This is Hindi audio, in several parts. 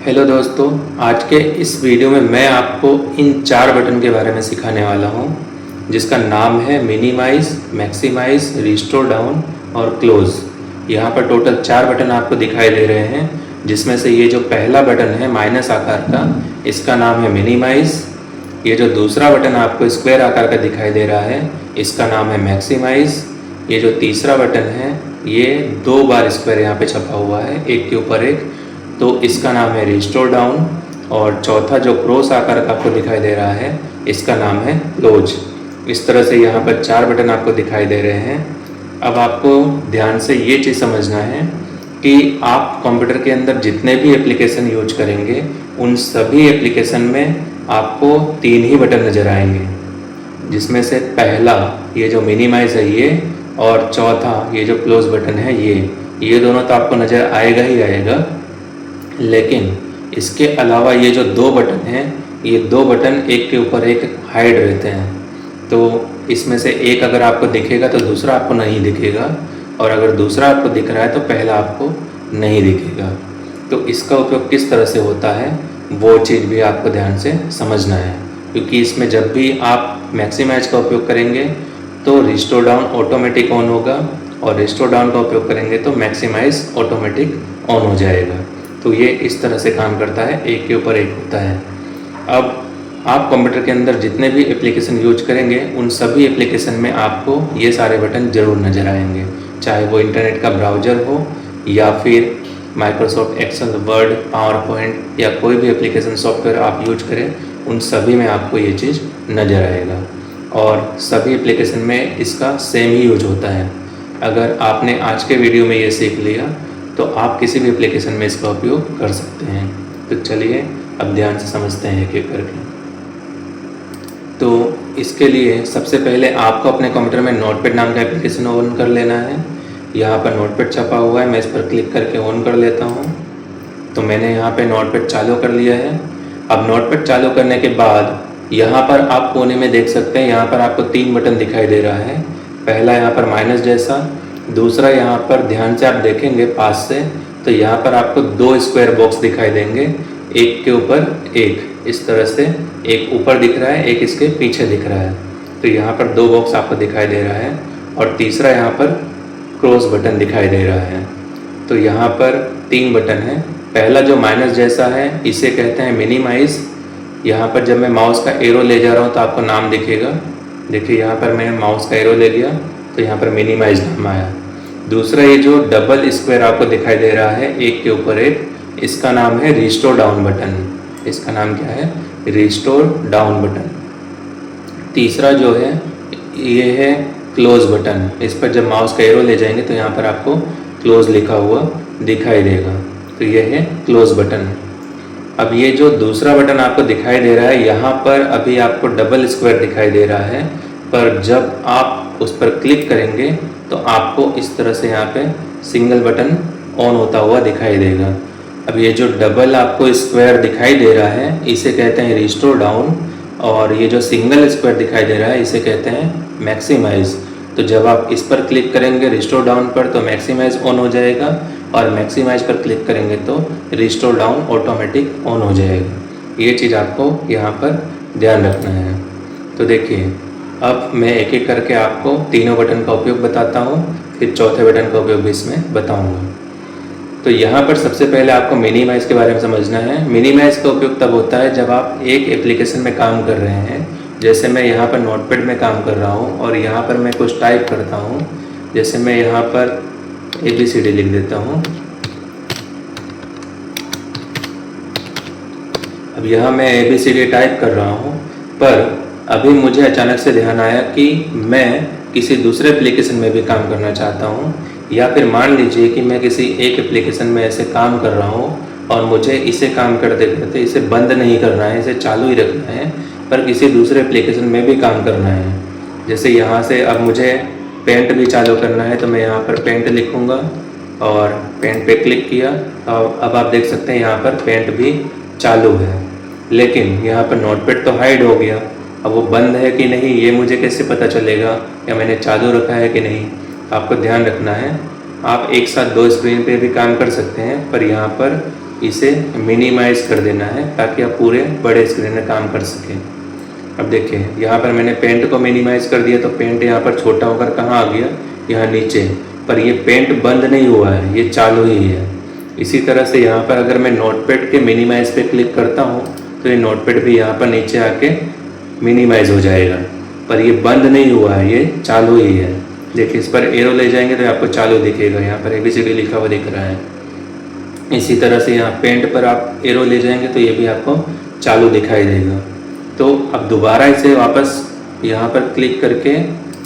हेलो दोस्तों, आज के इस वीडियो में मैं आपको इन 4 बटन के बारे में सिखाने वाला हूँ, जिसका नाम है मिनिमाइज़, मैक्सिमाइज़, रिस्टोर डाउन और क्लोज़। यहाँ पर टोटल 4 बटन आपको दिखाई दे रहे हैं, जिसमें से ये जो पहला बटन है माइनस आकार का, इसका नाम है मिनिमाइज़। ये जो दूसरा बटन आपको स्क्वायर आकार का दिखाई दे रहा है, इसका नाम है मैक्सिमाइज़। ये जो तीसरा बटन है, ये 2 बार स्क्वायर यहाँ पे छपा हुआ है, एक के ऊपर एक, तो इसका नाम है रिस्टोर डाउन। और चौथा जो क्रॉस आकार का आपको दिखाई दे रहा है, इसका नाम है क्लोज। इस तरह से यहाँ पर 4 बटन आपको दिखाई दे रहे हैं। अब आपको ध्यान से ये चीज़ समझना है कि आप कंप्यूटर के अंदर जितने भी एप्लीकेशन यूज करेंगे, उन सभी एप्लीकेशन में आपको 3 ही बटन नज़र आएंगे, जिसमें से पहला ये जो मिनिमाइज़ है ये, और चौथा ये जो क्लोज बटन है ये दोनों तो आपको नज़र आएगा ही आएगा। लेकिन इसके अलावा ये जो 2 बटन हैं, ये 2 बटन एक के ऊपर एक हाइड रहते हैं। तो इसमें से एक अगर आपको दिखेगा तो दूसरा आपको नहीं दिखेगा, और अगर दूसरा आपको दिख रहा है तो पहला आपको नहीं दिखेगा। तो इसका उपयोग किस तरह से होता है, वो चीज़ भी आपको ध्यान से समझना है, क्योंकि इसमें जब भी आप मैक्सिमाइज का उपयोग करेंगे तो रिस्टोर डाउन ऑटोमेटिक ऑन होगा, और रिस्टोर डाउन का उपयोग करेंगे तो मैक्सिमाइज ऑटोमेटिक ऑन हो जाएगा। तो ये इस तरह से काम करता है, एक के ऊपर एक होता है। अब आप कंप्यूटर के अंदर जितने भी एप्लीकेशन यूज करेंगे, उन सभी एप्लीकेशन में आपको ये सारे बटन ज़रूर नज़र आएंगे, चाहे वो इंटरनेट का ब्राउज़र हो या फिर Microsoft Excel, Word, PowerPoint या कोई भी एप्लीकेशन सॉफ्टवेयर आप यूज करें, उन सभी में आपको ये चीज़ नज़र आएगा। और सभी एप्लीकेशन में इसका सेम ही यूज होता है। अगर आपने आज के वीडियो में ये सीख लिया तो आप किसी भी एप्लीकेशन में इसका उपयोग कर सकते हैं। तो चलिए अब ध्यान से समझते हैं एक एक करके। तो इसके लिए सबसे पहले आपको अपने कंप्यूटर में नोटपैड नाम का एप्लीकेशन ऑन कर लेना है। यहाँ पर नोटपैड छपा हुआ है, मैं इस पर क्लिक करके ऑन कर लेता हूँ। तो मैंने यहाँ पे नोटपैड चालू कर लिया है। अब नोटपैड चालू करने के बाद यहाँ पर आप कोने में देख सकते हैं, यहाँ पर आपको 3 बटन दिखाई दे रहा है। पहला यहाँ पर माइनस जैसा, दूसरा यहाँ पर ध्यान से आप देखेंगे पास से तो यहाँ पर आपको 2 स्क्वायर बॉक्स दिखाई देंगे, एक के ऊपर एक, इस तरह से एक ऊपर दिख रहा है, एक इसके पीछे दिख रहा है। तो यहाँ पर 2 बॉक्स आपको दिखाई दे रहा है, और तीसरा यहाँ पर क्रॉस बटन दिखाई दे रहा है। तो यहाँ पर 3 बटन है। पहला जो माइनस जैसा है, इसे कहते हैं मिनिमाइज़। यहाँ पर जब मैं माउस का एरो ले जा रहा हूँ तो आपको नाम दिखेगा। देखिए यहाँ पर मैं माउस का एरो ले लिया तो यहाँ पर मिनिमाइज नाम आया। दूसरा ये जो डबल स्क्वायर आपको दिखाई दे रहा है, एक के ऊपर एक, इसका नाम है रिस्टोर डाउन बटन। इसका नाम क्या है? Restore down button. तीसरा जो है ये है क्लोज बटन। इस पर जब माउस का एरो ले जाएंगे तो यहाँ पर आपको क्लोज लिखा हुआ दिखाई देगा। तो ये है क्लोज बटन। अब ये जो दूसरा बटन आपको दिखाई दे रहा है, यहाँ पर अभी आपको डबल स्क्वायर दिखाई दे रहा है, पर जब आप उस पर क्लिक करेंगे तो आपको इस तरह से यहाँ पे सिंगल बटन ऑन होता हुआ दिखाई देगा। अब ये जो डबल आपको स्क्वायर दिखाई दे रहा है, इसे कहते हैं रिस्टोर डाउन, और ये जो सिंगल स्क्वायर दिखाई दे रहा है, इसे कहते हैं मैक्सिमाइज। तो जब आप इस पर क्लिक करेंगे रिस्टोर डाउन पर तो मैक्सिमाइज ऑन हो जाएगा, और मैक्सिमाइज पर क्लिक करेंगे तो रिस्टोर डाउन ऑटोमेटिक ऑन हो जाएगा। ये चीज़ आपको यहाँ पर ध्यान रखना है। तो देखिए अब मैं एक एक करके आपको तीनों बटन का उपयोग बताता हूँ, फिर चौथे बटन का उपयोग भी इसमें बताऊँगा। तो यहाँ पर सबसे पहले आपको मिनिमाइज़ के बारे में समझना है। मिनिमाइज़ का उपयोग तब होता है जब आप एक एप्लीकेशन में काम कर रहे हैं। जैसे मैं यहाँ पर नोटपैड में काम कर रहा हूँ और यहाँ पर मैं कुछ टाइप करता हूँ। जैसे मैं यहाँ पर ABCD लिख देता हूँ। अब यहाँ मैं ABCD टाइप कर रहा हूँ, पर अभी मुझे अचानक से ध्यान आया कि मैं किसी दूसरे एप्लीकेशन में भी काम करना चाहता हूँ, या फिर मान लीजिए कि मैं किसी एक एप्लीकेशन में ऐसे काम कर रहा हूँ और मुझे इसे काम करते करते इसे बंद नहीं करना है, इसे चालू ही रखना है, पर किसी दूसरे एप्लीकेशन में भी काम करना है। जैसे यहाँ से अब मुझे पेंट भी चालू करना है, तो मैं यहाँ पर पेंट लिखूँगा और पेंट पे क्लिक किया। अब आप देख सकते हैं यहाँ पर पेंट भी चालू है, लेकिन यहाँ पर नोटपैड तो हाइड हो गया। अब वो बंद है कि नहीं ये मुझे कैसे पता चलेगा, या मैंने चालू रखा है कि नहीं? आपको ध्यान रखना है आप एक साथ दो स्क्रीन पे भी काम कर सकते हैं, पर यहाँ पर इसे मिनिमाइज कर देना है ताकि आप पूरे बड़े स्क्रीन में काम कर सकें। अब देखिए यहाँ पर मैंने पेंट को मिनिमाइज कर दिया तो पेंट यहाँ पर छोटा होकर कहाँ आ गया, यहाँ नीचे। पर ये पेंट बंद नहीं हुआ है, ये चालू ही है। इसी तरह से यहाँ पर अगर मैं नोटपैड के मिनिमाइज पे क्लिक करता हूँ तो ये नोटपैड भी यहाँ पर नीचे आके मिनिमाइज हो जाएगा, पर ये बंद नहीं हुआ है, ये चालू ही है। देखिए इस पर एरो ले जाएंगे तो आपको चालू दिखेगा, यहाँ पर ABCD लिखा हुआ दिख रहा है। इसी तरह से यहाँ पेंट पर आप एरो ले जाएंगे तो ये भी आपको चालू दिखाई देगा। तो अब दोबारा इसे वापस यहाँ पर क्लिक करके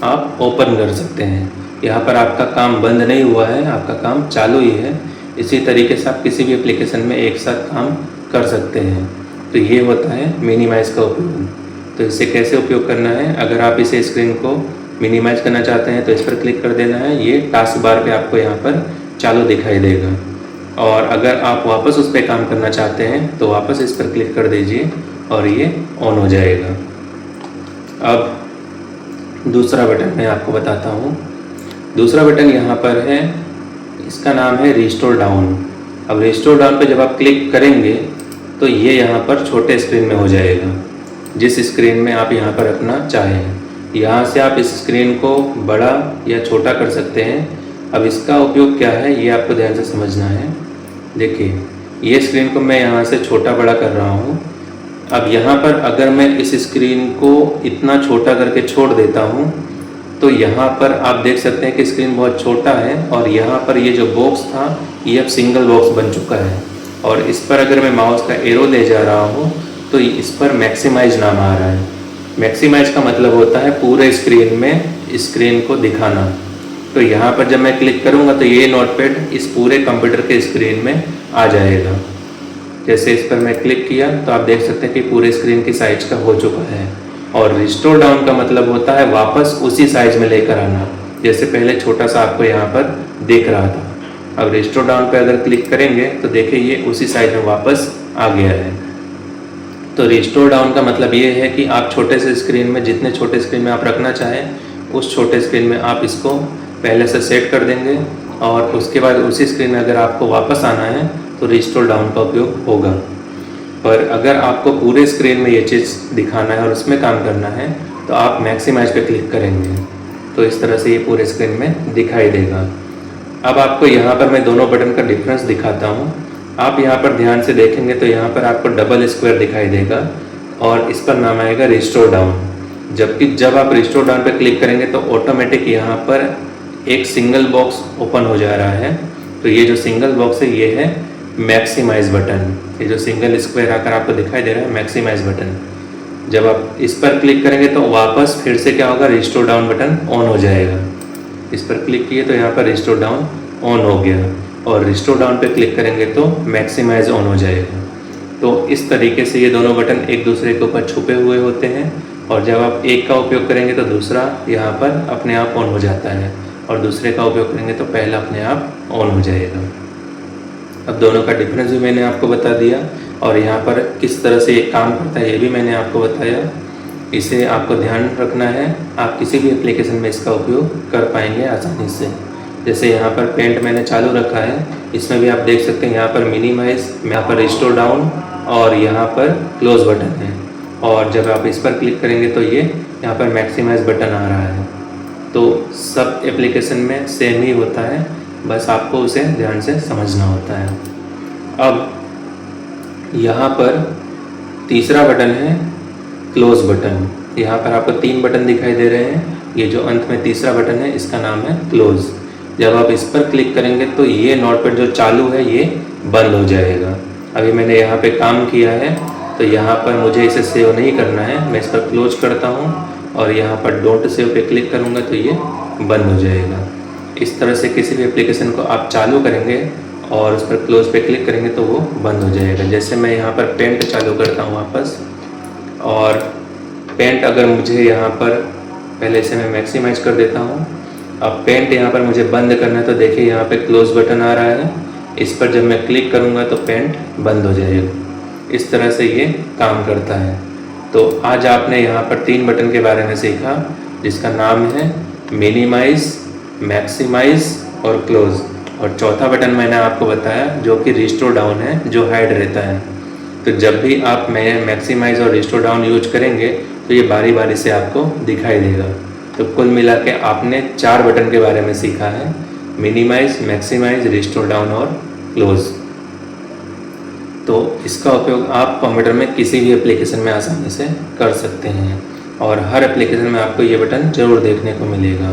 आप ओपन कर सकते हैं। यहाँ पर आपका काम बंद नहीं हुआ है, आपका काम चालू ही है। इसी तरीके से आप किसी भी एप्लीकेशन में एक साथ काम कर सकते हैं। तो ये होता है मिनिमाइज का उपयोग। तो इसे कैसे उपयोग करना है, अगर आप इसे स्क्रीन को मिनिमाइज करना चाहते हैं तो इस पर क्लिक कर देना है। ये टास्क बार पे आपको यहाँ पर चालू दिखाई देगा। और अगर आप वापस उस पर काम करना चाहते हैं तो वापस इस पर क्लिक कर दीजिए और ये ऑन हो जाएगा। अब दूसरा बटन मैं आपको बताता हूँ। दूसरा बटन यहाँ पर है, इसका नाम है रिस्टोर डाउन। अब रिस्टोर डाउन पे जब आप क्लिक करेंगे तो ये यहाँ पर छोटे स्क्रीन में हो जाएगा, जिस स्क्रीन में आप यहाँ पर रखना चाहें। यहाँ से आप इस स्क्रीन को बड़ा या छोटा कर सकते हैं। अब इसका उपयोग क्या है ये आपको ध्यान से समझना है। देखिए ये स्क्रीन को मैं यहाँ से छोटा बड़ा कर रहा हूँ। अब यहाँ पर अगर मैं इस स्क्रीन को इतना छोटा करके छोड़ देता हूँ तो यहाँ पर आप देख सकते हैं कि स्क्रीन बहुत छोटा है और यहाँ पर ये जो बॉक्स था ये अब सिंगल बॉक्स बन चुका है। और इस पर अगर मैं माउस का एरो ले जा रहा हूँ तो इस पर मैक्सिमाइज नाम आ रहा है। मैक्सिमाइज का मतलब होता है पूरे स्क्रीन में स्क्रीन को दिखाना। तो यहाँ पर जब मैं क्लिक करूँगा तो ये नोटपैड इस पूरे कंप्यूटर के स्क्रीन में आ जाएगा। जैसे इस पर मैं क्लिक किया तो आप देख सकते हैं कि पूरे स्क्रीन की साइज का हो चुका है। और रिस्टोर डाउन का मतलब होता है वापस उसी साइज में लेकर आना, जैसे पहले छोटा सा आपको यहाँ पर दिख रहा था। अब रिस्टोर डाउन पे अगर क्लिक करेंगे तो देखिए ये उसी साइज में वापस आ गया है। तो रिस्टोर डाउन का मतलब ये है कि आप छोटे से स्क्रीन में, जितने छोटे स्क्रीन में आप रखना चाहें उस छोटे स्क्रीन में आप इसको पहले से सेट कर देंगे और उसके बाद उसी स्क्रीन में अगर आपको वापस आना है तो रिस्टोर डाउन का उपयोग होगा। पर अगर आपको पूरे स्क्रीन में ये चीज़ दिखाना है और उसमें काम करना है तो आप मैक्सिमाइज पे क्लिक करेंगे तो इस तरह से ये पूरे स्क्रीन में दिखाई देगा। अब आपको यहाँ पर मैं दोनों बटन का डिफरेंस दिखाता हूँ। आप यहाँ पर ध्यान से देखेंगे तो यहाँ पर आपको डबल स्क्वायर दिखाई देगा और इस पर नाम आएगा रिस्टोर डाउन। जबकि जब आप रिस्टोर डाउन पर क्लिक करेंगे तो ऑटोमेटिक यहाँ पर एक सिंगल बॉक्स ओपन हो जा रहा है। तो ये जो सिंगल बॉक्स है ये है मैक्सिमाइज बटन। ये जो सिंगल स्क्वायर आकर आपको दिखाई दे रहा है मैक्सिमाइज बटन। जब आप इस पर क्लिक करेंगे तो वापस फिर से क्या होगा, रिस्टोर डाउन बटन ऑन हो जाएगा। इस पर क्लिक किए तो यहाँ पर रिस्टोर डाउन ऑन हो गया और रिस्टोर डाउन पे क्लिक करेंगे तो मैक्सिमाइज ऑन हो जाएगा। तो इस तरीके से ये दोनों बटन एक दूसरे के ऊपर छुपे हुए होते हैं और जब आप एक का उपयोग करेंगे तो दूसरा यहाँ पर अपने आप ऑन हो जाता है और दूसरे का उपयोग करेंगे तो पहला अपने आप ऑन हो जाएगा। अब दोनों का डिफरेंस भी मैंने आपको बता दिया और यहाँ पर किस तरह से ये काम करता है ये भी मैंने आपको बताया। इसे आपको ध्यान रखना है, आप किसी भी एप्लीकेशन में इसका उपयोग कर पाएंगे आसानी से। जैसे यहाँ पर पेंट मैंने चालू रखा है, इसमें भी आप देख सकते हैं यहाँ पर मिनिमाइज, यहाँ पर रिस्टोर डाउन और यहाँ पर क्लोज बटन है। और जब आप इस पर क्लिक करेंगे तो ये यहाँ पर मैक्सिमाइज बटन आ रहा है। तो सब एप्लीकेशन में सेम ही होता है, बस आपको उसे ध्यान से समझना होता है। अब यहाँ पर तीसरा बटन है क्लोज बटन। यहाँ पर आपको 3 बटन दिखाई दे रहे हैं। ये जो अंत में तीसरा बटन है इसका नाम है क्लोज। जब आप इस पर क्लिक करेंगे तो ये नोटपैड जो चालू है ये बंद हो जाएगा। अभी मैंने यहाँ पे काम किया है तो यहाँ पर मुझे इसे सेव नहीं करना है, मैं इस पर क्लोज करता हूँ और यहाँ पर डोंट सेव पे क्लिक करूँगा तो ये बंद हो जाएगा। इस तरह से किसी भी एप्लीकेशन को आप चालू करेंगे और उस पर क्लोज पे क्लिक करेंगे तो वो बंद हो जाएगा। जैसे मैं यहाँ पर पेंट चालू करता हूँ वापस, और पेंट अगर मुझे यहाँ पर पहले से मैं मैक्सिमाइज कर देता हूँ। अब पेंट यहाँ पर मुझे बंद करना है तो देखिए यहाँ पे क्लोज बटन आ रहा है, इस पर जब मैं क्लिक करूँगा तो पेंट बंद हो जाएगा। इस तरह से ये काम करता है। तो आज आपने यहाँ पर 3 बटन के बारे में सीखा जिसका नाम है मिनिमाइज, मैक्सिमाइज और क्लोज़। और चौथा बटन मैंने आपको बताया जो कि रिस्टोर डाउन है, जो हाइड रहता है। तो जब भी आप मैक्सिमाइज़ और रिस्टोर डाउन यूज करेंगे तो ये बारी बारी से आपको दिखाई देगा। तो कुल मिला के आपने 4 बटन के बारे में सीखा है, मिनिमाइज़, मैक्सिमाइज़, रिस्टोर डाउन और क्लोज़। तो इसका उपयोग आप कंप्यूटर में किसी भी एप्लीकेशन में आसानी से कर सकते हैं और हर एप्लीकेशन में आपको ये बटन ज़रूर देखने को मिलेगा।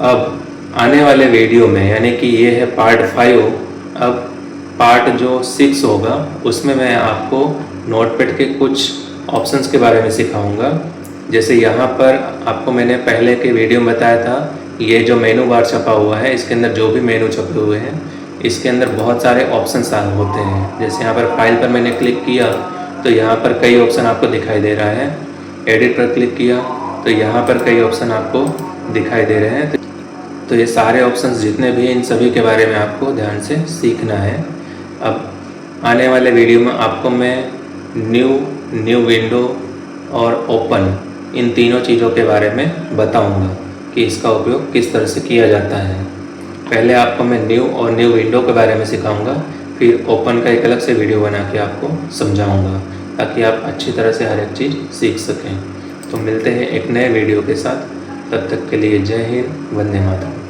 अब आने वाले वीडियो में, यानी कि ये है पार्ट 5, अब पार्ट जो 6 होगा उसमें मैं आपको नोटपैड के कुछ ऑप्शंस के बारे में सिखाऊंगा। जैसे यहाँ पर आपको मैंने पहले के वीडियो में बताया था, ये जो मेनू बार छपा हुआ है इसके अंदर जो भी मेनू छपे हुए हैं इसके अंदर बहुत सारे ऑप्शंस होते हैं। जैसे यहाँ पर फाइल पर मैंने क्लिक किया तो यहाँ पर कई ऑप्शन आपको दिखाई दे रहा है। एडिट पर क्लिक किया तो यहाँ पर कई ऑप्शन आपको दिखाई दे रहे हैं। तो ये सारे ऑप्शंस जितने भी हैं इन सभी के बारे में आपको ध्यान से सीखना है। अब आने वाले वीडियो में आपको मैं न्यू विंडो और ओपन, इन तीनों चीज़ों के बारे में बताऊंगा कि इसका उपयोग किस तरह से किया जाता है। पहले आपको मैं न्यू और न्यू विंडो के बारे में सिखाऊंगा, फिर ओपन का एक अलग से वीडियो बना के आपको समझाऊंगा ताकि आप अच्छी तरह से हर एक चीज़ सीख सकें। तो मिलते हैं एक नए वीडियो के साथ, तब तक के लिए जय हिंद, वंदे मातरम।